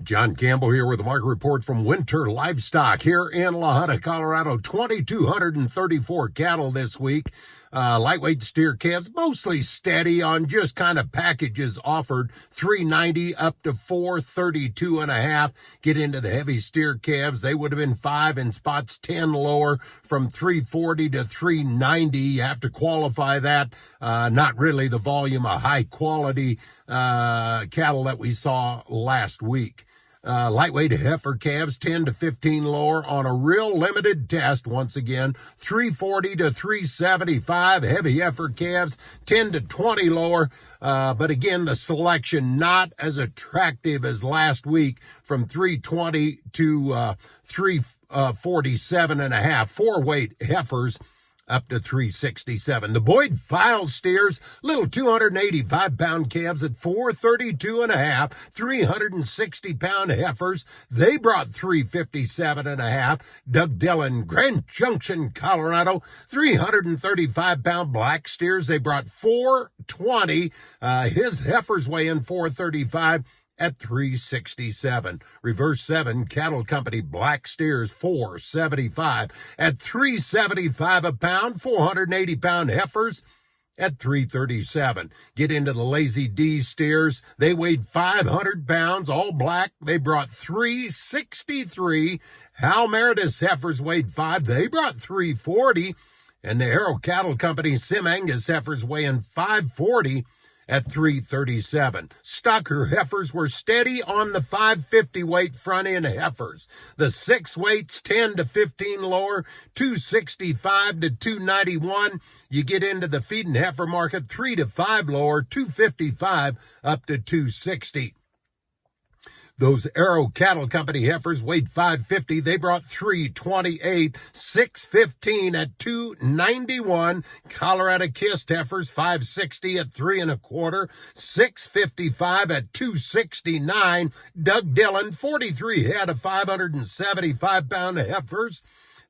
John Campbell here with a market report from Winter Livestock here in La Junta, Colorado. 2,234 cattle this week. Lightweight steer calves, mostly steady on just kind of packages offered. 390 up to 432 and a half. Get into the heavy steer calves. They would have been 5 in spots, 10 lower from 340 to 390. You have to qualify that. Not really the volume of high quality cattle that we saw last week. Lightweight heifer calves 10 to 15 lower on a real limited test. Once again, 340 to 375. Heavy heifer calves 10 to 20 lower. But again, the selection not as attractive as last week from 320 to 347 and a half. 4-weight heifers up to 367. The Boyd file steers, little 285-pound calves at 432 and a half, 360-pound heifers. They brought 357 and a half. Doug Dillon, Grand Junction, Colorado, 335-pound black steers. They brought 420. His heifers weigh in 435. At 367. Reverse 7 Cattle Company black steers 475 at 375 a pound. 480-pound heifers at 337. Get into the Lazy D steers. They weighed 500 pounds, all black. They brought 363. Hal Meredith's heifers weighed 5. They brought 340. And the Arrow Cattle Company Sim Angus heifers weighing 540. At 337. Stocker heifers were steady on the 550 weight front end heifers. The 6 weights 10 to 15 lower, 265 to 291. You get into the feed and heifer market 3 to 5 lower, 255 up to 260. Those Arrow Cattle Company heifers weighed 550. They brought 328, 615 at 291. Colorado Kissed heifers 560 at 3 1/4, 655 at 269. Doug Dillon 43 head of 575-pound heifers.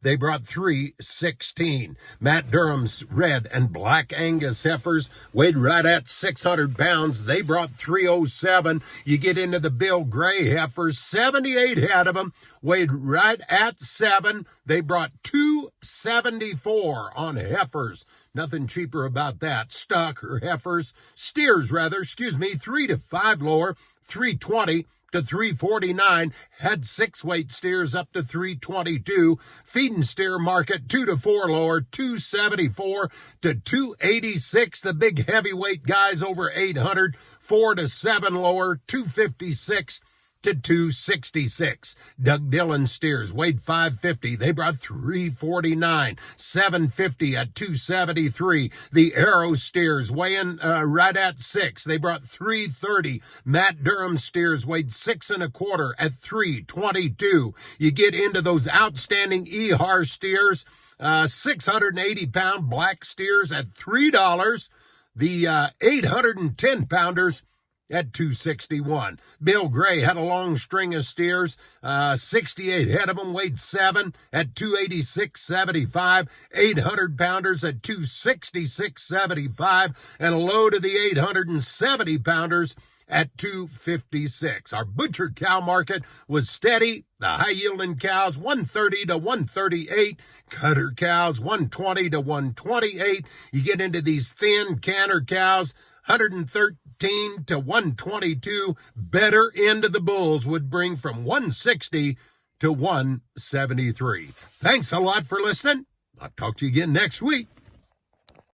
They brought 316. Matt Durham's red and black Angus heifers weighed right at 600 pounds. They brought 307. You get into the Bill Gray heifers, 78 head of them, weighed right at 7. They brought 274 on heifers. Nothing cheaper about that. Steers, 3 to 5 lower, 320. To 349, had 6-weight steers up to 322. Feed and steer market 2 to 4 lower, 274 to 286. The big heavyweight guys over 800, 4 to 7 lower, 256 to 266. Doug Dillon steers weighed 550. They brought 349, 750 at 273. The Arrow steers weighing right at 6. They brought 330. Matt Durham steers weighed 6 1/4 at 322. You get into those outstanding Ehar steers, 680-pound black steers at $3. The 810-pounders at 261. Bill Gray had a long string of steers, 68 head of them, weighed 7 at 286.75, 800-pounders at 266.75, and a load of the 870-pounders at 256. Our butcher cow market was steady. The high-yielding cows, 130 to 138. Cutter cows, 120 to 128. You get into these thin canner cows, 113 to 122. Better into the bulls would bring from 160 to 173. Thanks a lot for listening. I'll talk to you again next week.